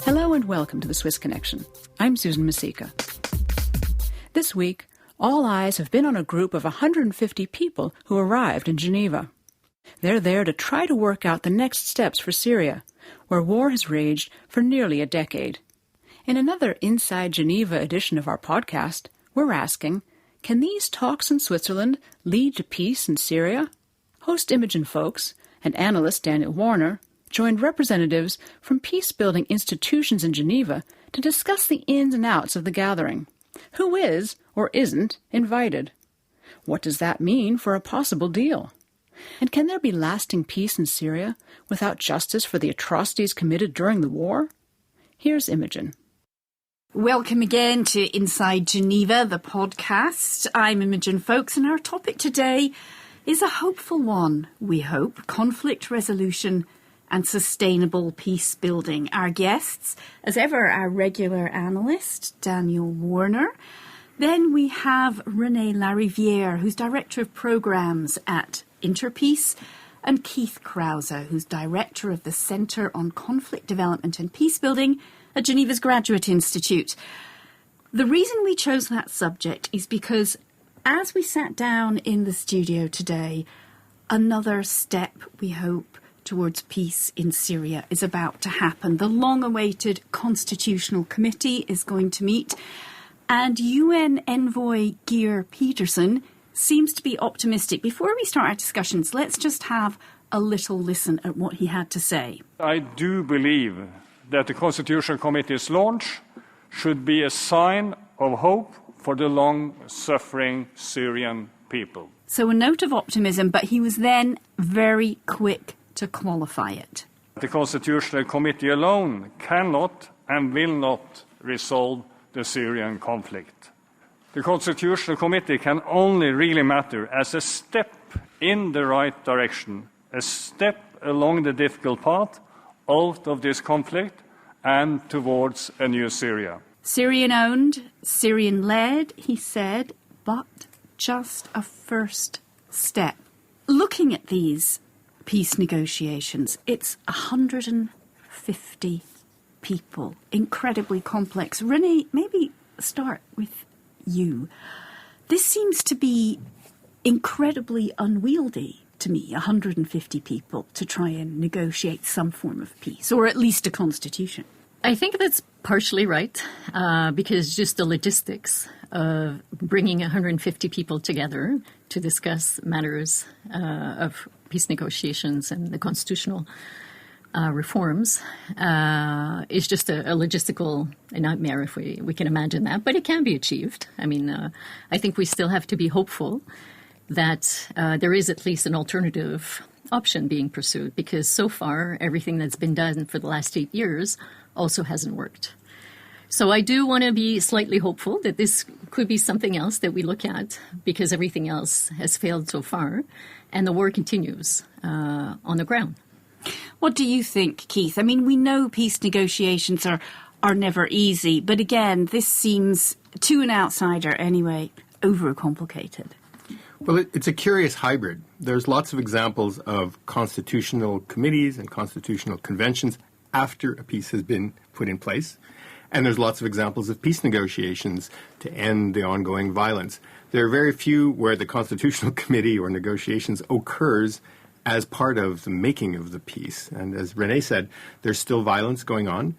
Hello and welcome to the Swiss Connection. I'm Susan Masika. This week, all eyes have been on a group of 150 people who arrived in Geneva. They're there to try to work out the next steps for Syria, where war has raged for nearly a decade. In another Inside Geneva edition of our podcast, we're asking, can these talks in Switzerland lead to peace in Syria? Host Imogen Folks and analyst Daniel Warner joined representatives from peace-building institutions in Geneva to discuss the ins and outs of the gathering. Who is or isn't invited? What does that mean for a possible deal? And can there be lasting peace in Syria without justice for the atrocities committed during the war? Here's Imogen. Welcome again to Inside Geneva, the podcast. I'm Imogen Folks, and our topic today is a hopeful one, we hope: conflict resolution and sustainable peace building. Our guests, as ever, our regular analyst, Daniel Warner. Then we have René Larivière, who's Director of Programmes at Interpeace, and Keith Krause, who's Director of the Centre on Conflict Development and Peacebuilding at Geneva's Graduate Institute. The reason we chose that subject is because as we sat down in the studio today, another step, we hope, towards peace in Syria is about to happen. The long-awaited Constitutional Committee is going to meet, and UN envoy Geir Petersen seems to be optimistic. Before we start our discussions, let's just have a little listen at what he had to say. I do believe that the Constitutional Committee's launch should be a sign of hope for the long-suffering Syrian people. So a note of optimism, but he was then very quick to qualify it. The Constitutional Committee alone cannot and will not resolve the Syrian conflict. The Constitutional Committee can only really matter as a step in the right direction, a step along the difficult path out of this conflict and towards a new Syria. Syrian-owned, Syrian-led, he said, but just a first step. Looking at these peace negotiations, it's 150 people, incredibly complex. René, maybe start with you. This seems to be incredibly unwieldy to me, 150 people to try and negotiate some form of peace, or at least a constitution. I think that's partially right, because just the logistics of bringing 150 people together to discuss matters of peace negotiations and the constitutional reforms is just a logistical nightmare, if we can imagine that. But it can be achieved. I mean, I think we still have to be hopeful that there is at least an alternative option being pursued, because so far everything that's been done for the last 8 years also hasn't worked. So I do want to be slightly hopeful that this could be something else that we look at, because everything else has failed so far and the war continues on the ground. What do you think, Keith? I mean, we know peace negotiations are never easy, but again, this seems, to an outsider anyway, overcomplicated. Well, it's a curious hybrid. There's lots of examples of constitutional committees and constitutional conventions after a peace has been put in place. And there's lots of examples of peace negotiations to end the ongoing violence. There are very few where the Constitutional Committee or negotiations occurs as part of the making of the peace. And as René said, there's still violence going on.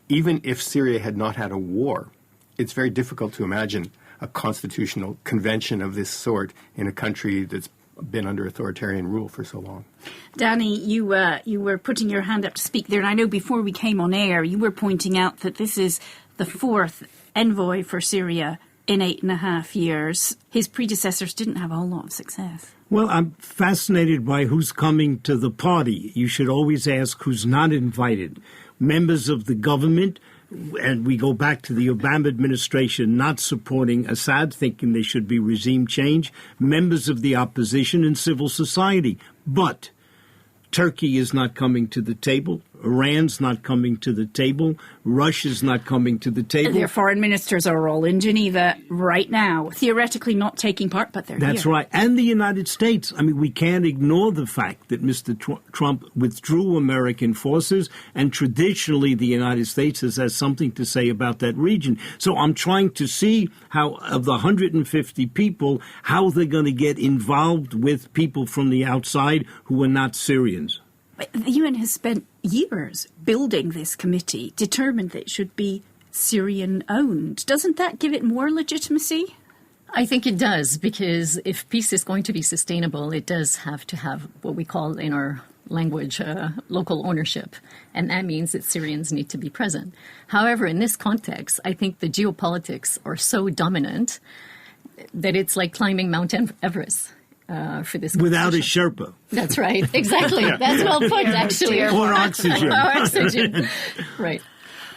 Even if Syria had not had a war, it's very difficult to imagine a constitutional convention of this sort in a country that's been under authoritarian rule for so long. Danny, you were putting your hand up to speak there, and I know before we came on air, you were pointing out that this is the fourth envoy for Syria in 8.5 years. His predecessors didn't have a whole lot of success. Well, I'm fascinated by who's coming to the party. You should always ask who's not invited. Members of the government, and we go back to the Obama administration not supporting Assad, thinking there should be regime change, members of the opposition and civil society. But Turkey is not coming to the table. Iran's not coming to the table. Russia's not coming to the table. Their foreign ministers are all in Geneva right now, theoretically not taking part, but they're That's here. right. And the United States. I mean, we can't ignore the fact that Mr. Trump withdrew American forces, and traditionally the United States has something to say about that region. So I'm trying to see how, of the 150 people, how they're going to get involved with people from the outside who are not Syrians. But the UN has spent years building this committee, determined that it should be Syrian-owned. Doesn't that give it more legitimacy? I think it does, because if peace is going to be sustainable, it does have to have what we call in our language local ownership, and that means that Syrians need to be present. However, in this context, I think the geopolitics are so dominant that it's like climbing Mount Everest. For this without a Sherpa. That's right. Exactly. That's well put, actually. Or oxygen. Or oxygen. Right.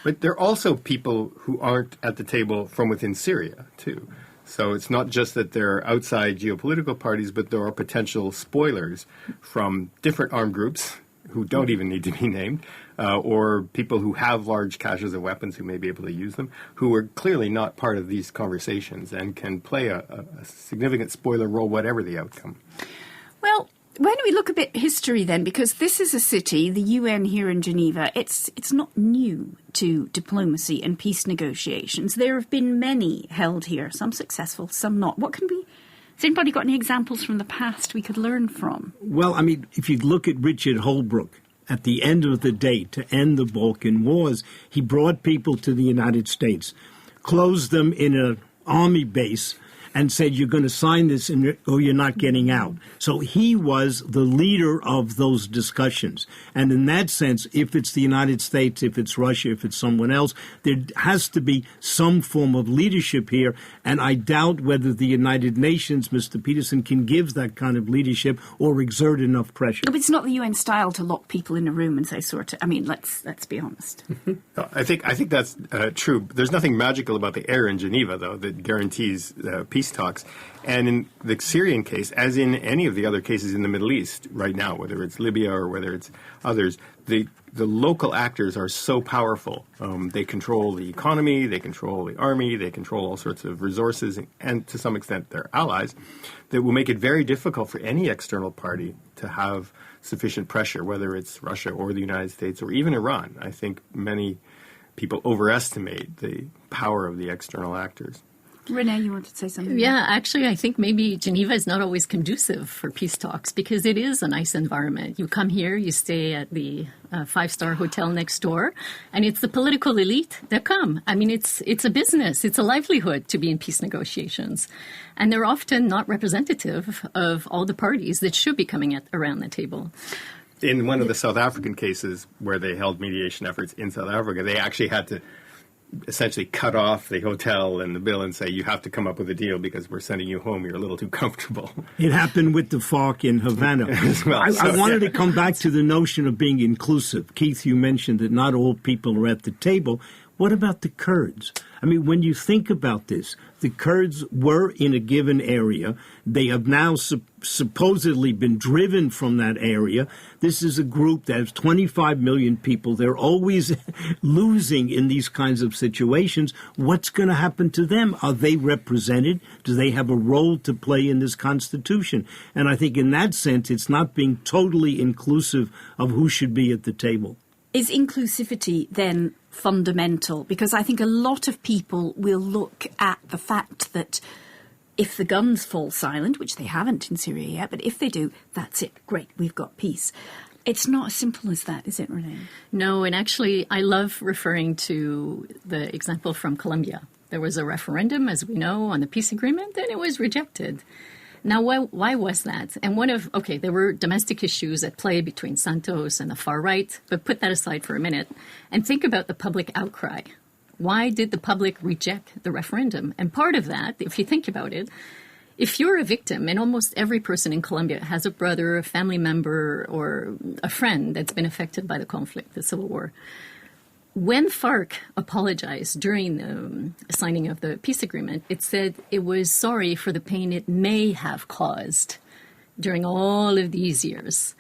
But there are also people who aren't at the table from within Syria, too. So it's not just that there are outside geopolitical parties, but there are potential spoilers from different armed groups who don't even need to be named, or people who have large caches of weapons who may be able to use them, who are clearly not part of these conversations and can play a significant spoiler role, whatever the outcome. Well, why don't we look a bit history then? Because this is a city, the UN here in Geneva, it's not new to diplomacy and peace negotiations. There have been many held here, some successful, some not. Has anybody got any examples from the past we could learn from? Well, I mean, if you look at Richard Holbrooke, at the end of the day, to end the Balkan Wars, he brought people to the United States, closed them in an army base, and said, you're going to sign this or you're not getting out. So he was the leader of those discussions. And in that sense, if it's the United States, if it's Russia, if it's someone else, there has to be some form of leadership here. And I doubt whether the United Nations, Mr. Peterson, can give that kind of leadership or exert enough pressure. But it's not the UN style to lock people in a room and say, let's be honest. I think that's true. There's nothing magical about the air in Geneva, though, that guarantees peace talks. And in the Syrian case, as in any of the other cases in the Middle East right now, whether it's Libya or whether it's others, the local actors are so powerful. They control the economy, they control the army, they control all sorts of resources, and to some extent their allies, that will make it very difficult for any external party to have sufficient pressure, whether it's Russia or the United States or even Iran. I think many people overestimate the power of the external actors. Renee, you wanted to say something? Yeah, actually, I think maybe Geneva is not always conducive for peace talks because it is a nice environment. You come here, you stay at the five-star hotel next door, and it's the political elite that come. I mean, it's a business. It's a livelihood to be in peace negotiations. And they're often not representative of all the parties that should be coming around the table. In one of the South African cases where they held mediation efforts in South Africa, they actually had to essentially cut off the hotel and the bill and say, you have to come up with a deal because we're sending you home. You're a little too comfortable. It happened with the FARC in Havana. Well, I wanted to come back to the notion of being inclusive. Keith, you mentioned that not all people are at the table. What about the Kurds? I mean, when you think about this, the Kurds were in a given area. They have now supposedly been driven from that area. This is a group that has 25 million people. They're always losing in these kinds of situations. What's going to happen to them? Are they represented? Do they have a role to play in this constitution? And I think in that sense, it's not being totally inclusive of who should be at the table. Is inclusivity then fundamental? Because I think a lot of people will look at the fact that if the guns fall silent, which they haven't in Syria yet, but if they do, that's it. Great, we've got peace. It's not as simple as that, is it, Renee? No, and actually I love referring to the example from Colombia. There was a referendum, as we know, on the peace agreement, and it was rejected. Now, why was that? And there were domestic issues at play between Santos and the far right, but put that aside for a minute and think about the public outcry. Why did the public reject the referendum? And part of that, if you think about it, if you're a victim, and almost every person in Colombia has a brother, a family member, or a friend that's been affected by the conflict, the civil war, when FARC apologized during the signing of the peace agreement, it said it was sorry for the pain it may have caused during all of these years.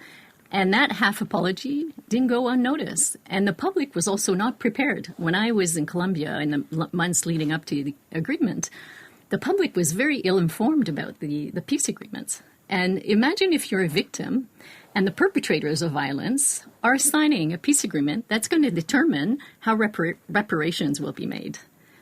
And that half apology didn't go unnoticed. And the public was also not prepared. When I was in Colombia in the months leading up to the agreement, the public was very ill-informed about the peace agreements. And imagine if you're a victim and the perpetrators of violence are signing a peace agreement that's going to determine how reparations will be made.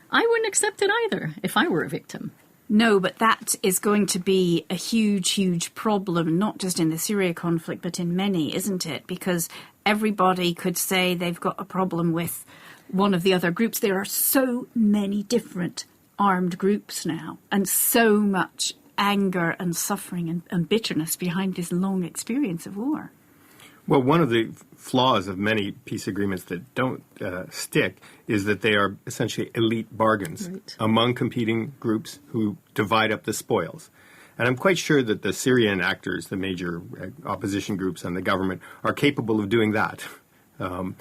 I wouldn't accept it either if I were a victim. No, but that is going to be a huge, huge problem, not just in the Syria conflict, but in many, isn't it? Because everybody could say they've got a problem with one of the other groups. There are so many different armed groups now, and so much anger and suffering and bitterness behind this long experience of war. Well, one of the flaws of many peace agreements that don't stick is that they are essentially elite bargains among competing groups who divide up the spoils. And I'm quite sure that the Syrian actors, the major opposition groups and the government, are capable of doing that. The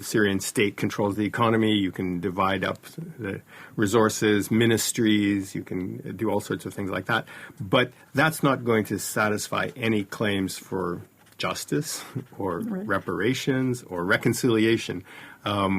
Syrian state controls the economy. You can divide up the resources, ministries. You can do all sorts of things like that. But that's not going to satisfy any claims for justice or reparations or reconciliation,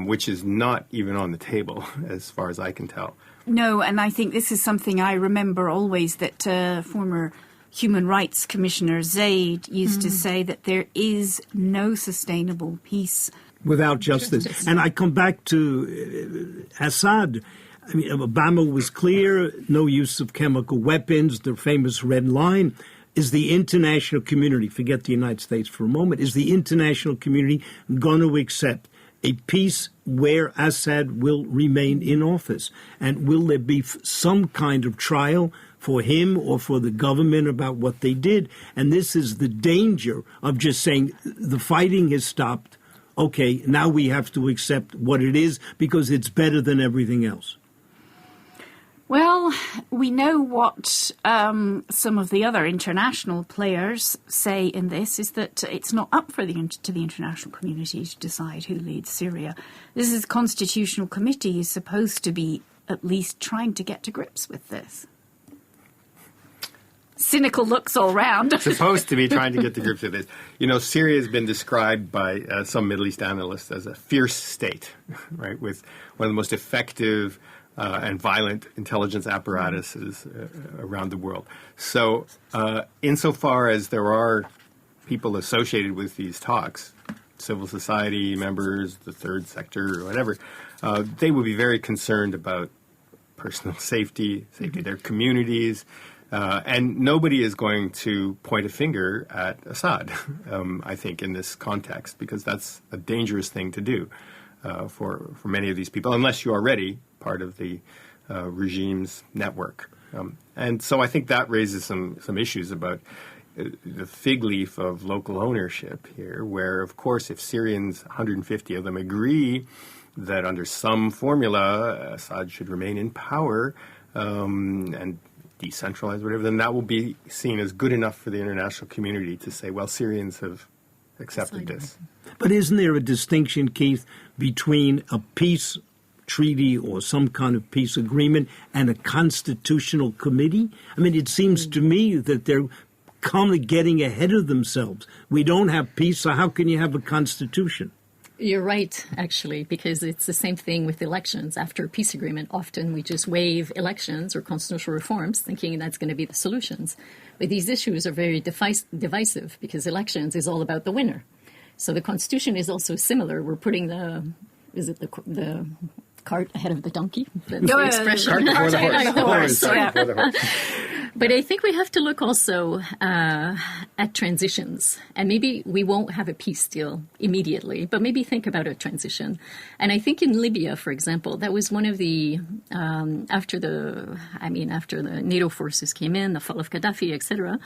which is not even on the table as far as I can tell. No, and I think this is something I remember always that former Human Rights Commissioner Zaid used to say, that there is no sustainable peace without justice. And I come back to Assad. I mean, Obama was clear, no use of chemical weapons, the famous red line. Is the international community, forget the United States for a moment, is the international community going to accept a peace where Assad will remain in office? And will there be some kind of trial for him or for the government about what they did? And this is the danger of just saying the fighting has stopped. Okay, now we have to accept what it is because it's better than everything else. Well, we know what some of the other international players say in this is that it's not up to the international community to decide who leads Syria. This is Constitutional Committee is supposed to be at least trying to get to grips with this. Cynical looks all round. Supposed to be trying to get to grips with this. You know, Syria has been described by some Middle East analysts as a fierce state, right, with one of the most effective and violent intelligence apparatuses around the world. So insofar as there are people associated with these talks, civil society members, the third sector or whatever, they would be very concerned about personal safety of their communities, and nobody is going to point a finger at Assad, I think, in this context, because that's a dangerous thing to do for many of these people, unless you are already part of the regime's network. And so I think that raises some issues about the fig leaf of local ownership here, where, of course, if Syrians, 150 of them, agree that under some formula Assad should remain in power and decentralize whatever, then that will be seen as good enough for the international community to say, well, Syrians have accepted this. But isn't there a distinction, Keith, between a peace treaty or some kind of peace agreement and a constitutional committee? I mean, it seems to me that they're kind of getting ahead of themselves. We don't have peace, so how can you have a constitution? You're right, actually, because it's the same thing with elections. After a peace agreement, often we just waive elections or constitutional reforms, thinking that's going to be the solutions. But these issues are very divisive because elections is all about the winner. So the Constitution is also similar. We're putting the cart ahead of the donkey? That's the expression. Cart before the horse. Yeah. But I think we have to look also at transitions. And maybe we won't have a peace deal immediately, but maybe think about a transition. And I think in Libya, for example, that was one of the, after the NATO forces came in, the fall of Gaddafi, etc.,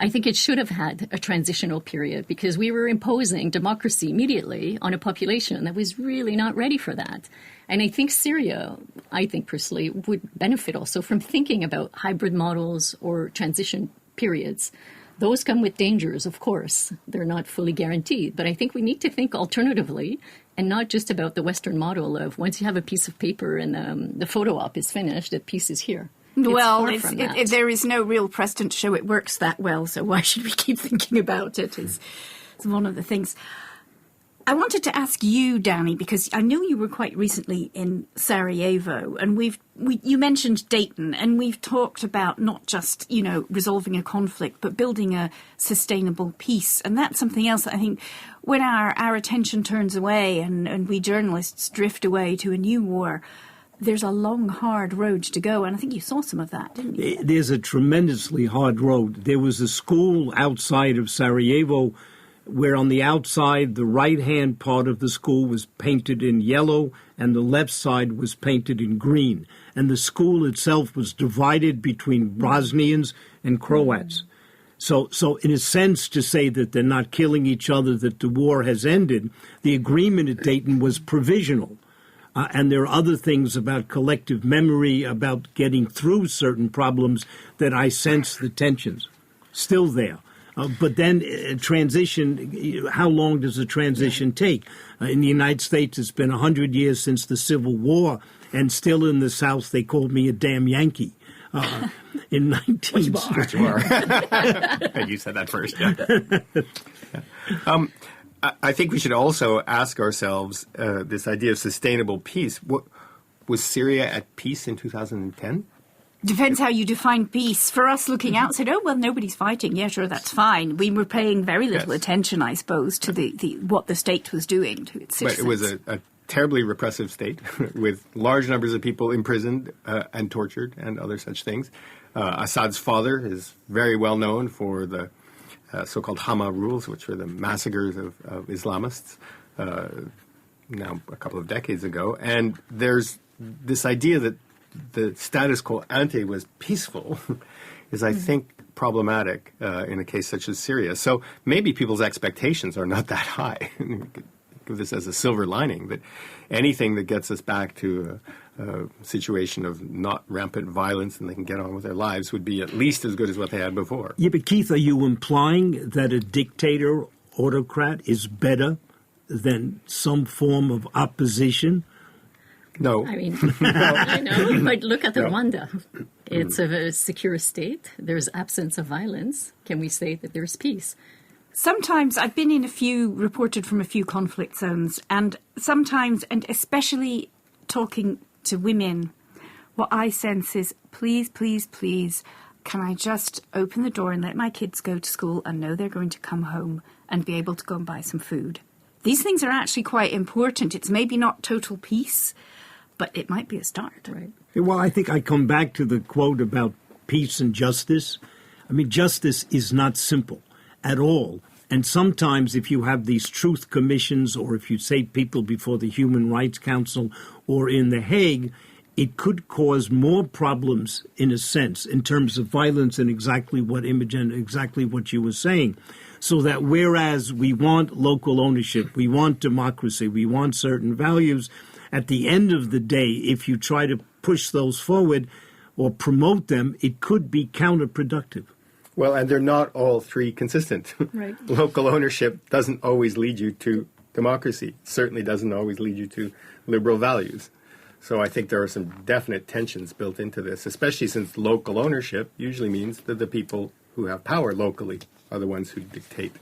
I think it should have had a transitional period because we were imposing democracy immediately on a population that was really not ready for that. And I think Syria, I think personally, would benefit also from thinking about hybrid models or transition periods. Those come with dangers, of course. They're not fully guaranteed. But I think we need to think alternatively and not just about the Western model of once you have a piece of paper and the photo op is finished, the piece is here. Well, there is no real precedent to show it works that well, so why should we keep thinking about it? Is It's one of the things. I wanted to ask you, Danny, because I know you were quite recently in Sarajevo, and you mentioned Dayton, and we've talked about not just, resolving a conflict, but building a sustainable peace. And that's something else that I think when our attention turns away and we journalists drift away to a new war, there's a long, hard road to go. And I think you saw some of that, didn't you? There's a tremendously hard road. There was a school outside of Sarajevo where on the outside, the right-hand part of the school was painted in yellow and the left side was painted in green. And the school itself was divided between Bosnians and Croats. So in a sense, to say that they're not killing each other, that the war has ended, the agreement at Dayton was provisional. And there are other things about collective memory, about getting through certain problems that I sense the tensions still there. But then transition, how long does a transition take? In the United States, it's been 100 years since the Civil War, and still in the South, they called me a damn Yankee. In 19... Which you are. You said that first. Yeah. I think we should also ask ourselves this idea of sustainable peace. Was Syria at peace in 2010? Depends how you define peace. For us looking outside, nobody's fighting. Yeah, sure, that's fine. We were paying very little attention, I suppose, to the what the state was doing to its citizens. But it was a terribly repressive state with large numbers of people imprisoned and tortured and other such things. Assad's father is very well known for the so-called Hama rules, which were the massacres of Islamists now a couple of decades ago. And there's this idea that the status quo ante was peaceful is, I think, problematic in a case such as Syria. So maybe people's expectations are not that high. Give this as a silver lining, that anything that gets us back to a situation of not rampant violence and they can get on with their lives would be at least as good as what they had before. Yeah, but Keith, are you implying that a dictator, autocrat, is better than some form of opposition? No. I mean, I know, but look at Rwanda. It's a secure state. There's absence of violence. Can we say that there's peace? Sometimes I've been reported from a few conflict zones, and sometimes, and especially talking to women, what I sense is, please, please, please, can I just open the door and let my kids go to school and know they're going to come home and be able to go and buy some food? These things are actually quite important. It's maybe not total peace, but it might be a start. Right. Well, I think I come back to the quote about peace and justice. I mean, justice is not simple at all. And sometimes if you have these truth commissions, or if you say people before the Human Rights Council or in The Hague, it could cause more problems, in a sense, in terms of violence and exactly what Imogen, exactly what you were saying. So that whereas we want local ownership, we want democracy, we want certain values, at the end of the day, if you try to push those forward or promote them, it could be counterproductive. Well, and they're not all three consistent. Right. Local ownership doesn't always lead you to democracy. Certainly doesn't always lead you to liberal values. So I think there are some definite tensions built into this, especially since local ownership usually means that the people who have power locally are the ones who dictate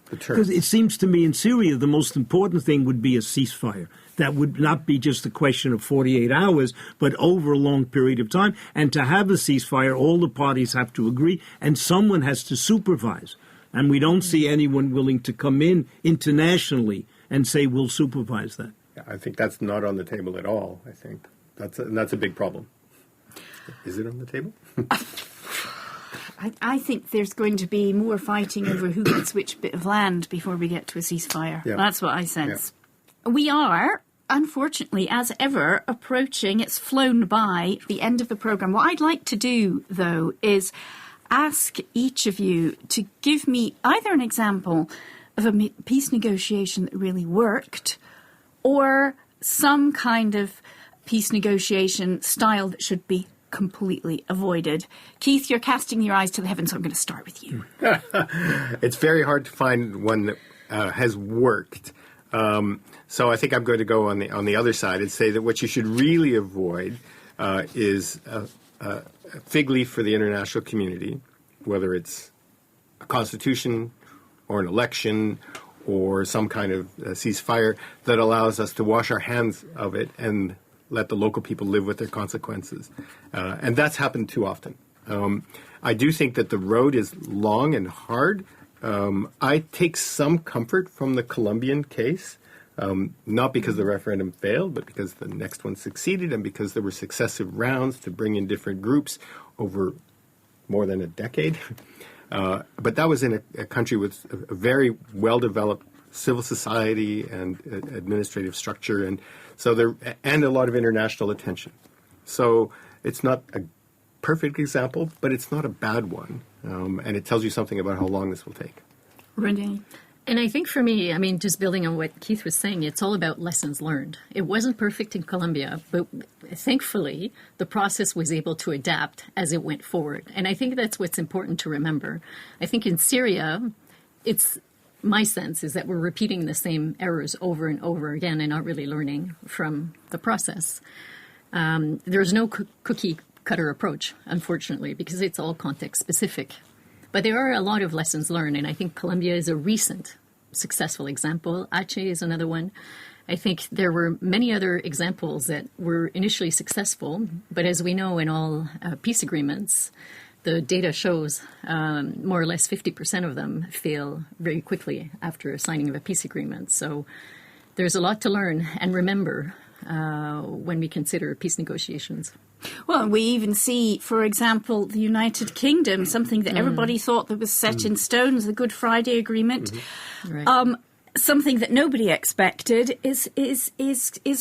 the terms. Because it seems to me in Syria the most important thing would be a ceasefire. That would not be just a question of 48 hours, but over a long period of time. And to have a ceasefire, all the parties have to agree, and someone has to supervise. And we don't see anyone willing to come in internationally and say, we'll supervise that. Yeah, I think that's not on the table at all, I think. That's a big problem. Is it on the table? I think there's going to be more fighting over who gets which bit of land before we get to a ceasefire. Yeah. That's what I sense. Yeah. We are, unfortunately, as ever, approaching, it's flown by, the end of the programme. What I'd like to do, though, is ask each of you to give me either an example of a peace negotiation that really worked, or some kind of peace negotiation style that should be completely avoided. Keith, you're casting your eyes to the heavens, so I'm going to start with you. It's very hard to find one that has worked. So I think I'm going to go on the other side and say that what you should really avoid is a fig leaf for the international community, whether it's a constitution or an election or some kind of ceasefire that allows us to wash our hands of it and let the local people live with their consequences. And that's happened too often. I do think that the road is long and hard. I take some comfort from the Colombian case, not because the referendum failed, but because the next one succeeded and because there were successive rounds to bring in different groups over more than a decade. But that was in a country with a very well-developed civil society and administrative structure, and a lot of international attention. So it's not a perfect example, but it's not a bad one, and it tells you something about how long this will take. Renee? And I think for me, I mean, just building on what Keith was saying, it's all about lessons learned. It wasn't perfect in Colombia, but thankfully, the process was able to adapt as it went forward. And I think that's what's important to remember. I think in Syria, my sense is that we're repeating the same errors over and over again and not really learning from the process. There's no cookie cutter approach, unfortunately, because it's all context specific. But there are a lot of lessons learned, and I think Colombia is a recent successful example. Aceh is another one. I think there were many other examples that were initially successful, but as we know in all peace agreements, the data shows more or less 50% of them fail very quickly after a signing of a peace agreement. So there's a lot to learn and remember when we consider peace negotiations. Well, we even see, for example, the United Kingdom, something that everybody thought that was set in stone, the Good Friday Agreement. Mm-hmm. Right. Something that nobody expected is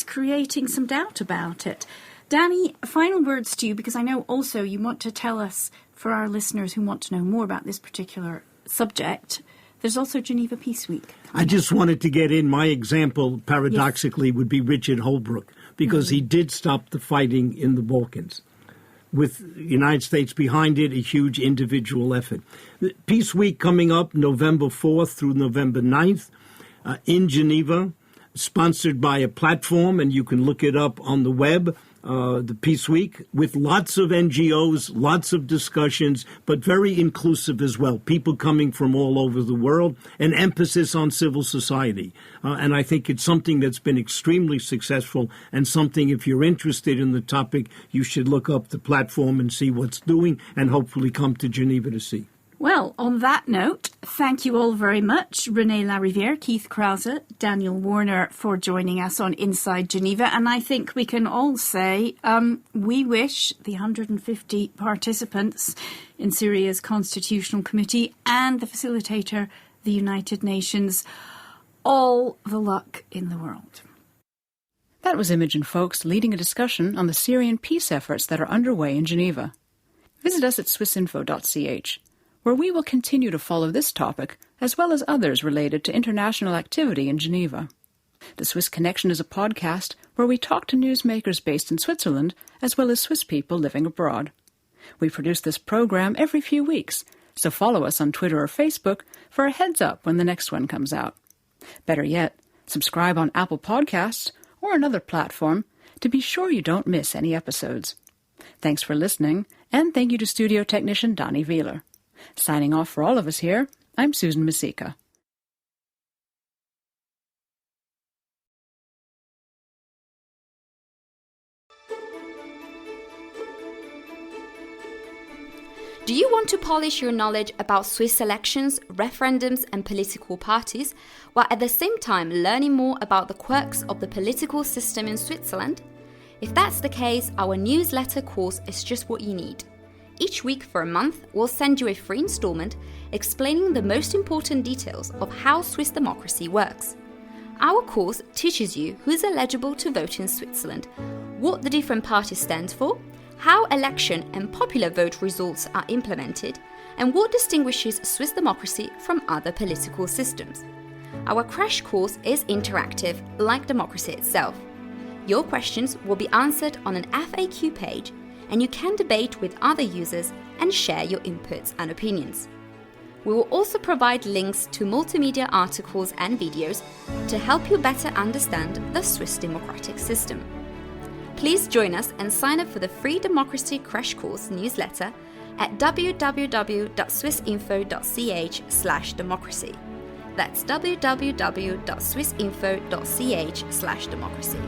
creating some doubt about it. Danny, final words to you, because I know also you want to tell us, for our listeners who want to know more about this particular subject, there's also Geneva Peace Week. I just wanted to get in my example, paradoxically, would be Richard Holbrooke, because he did stop the fighting in the Balkans. With the United States behind it, a huge individual effort. Peace Week coming up November 4th through November 9th in Geneva, sponsored by a platform, and you can look it up on the web, the Peace Week, with lots of NGOs, lots of discussions, but very inclusive as well. People coming from all over the world, an emphasis on civil society. And I think it's something that's been extremely successful, and something, if you're interested in the topic, you should look up the platform and see what's doing, and hopefully come to Geneva to see. Well, on that note, thank you all very much, Renee Lariviere, Keith Krause, Daniel Warner, for joining us on Inside Geneva. And I think we can all say we wish the 150 participants in Syria's Constitutional Committee and the facilitator, the United Nations, all the luck in the world. That was Imogen Folks leading a discussion on the Syrian peace efforts that are underway in Geneva. Visit us at swissinfo.ch, where we will continue to follow this topic as well as others related to international activity in Geneva. The Swiss Connection is a podcast where we talk to newsmakers based in Switzerland as well as Swiss people living abroad. We produce this program every few weeks, so follow us on Twitter or Facebook for a heads up when the next one comes out. Better yet, subscribe on Apple Podcasts or another platform to be sure you don't miss any episodes. Thanks for listening, and thank you to studio technician Donnie Wheeler. Signing off for all of us here, I'm Susan Masika. Do you want to polish your knowledge about Swiss elections, referendums and political parties, while at the same time learning more about the quirks of the political system in Switzerland? If that's the case, our newsletter course is just what you need. Each week for a month, we'll send you a free installment explaining the most important details of how Swiss democracy works. Our course teaches you who is eligible to vote in Switzerland, what the different parties stand for, how election and popular vote results are implemented, and what distinguishes Swiss democracy from other political systems. Our crash course is interactive, like democracy itself. Your questions will be answered on an FAQ page, and you can debate with other users and share your inputs and opinions. We will also provide links to multimedia articles and videos to help you better understand the Swiss democratic system. Please join us and sign up for the free Democracy Crash Course newsletter at www.swissinfo.ch/democracy. That's www.swissinfo.ch/democracy.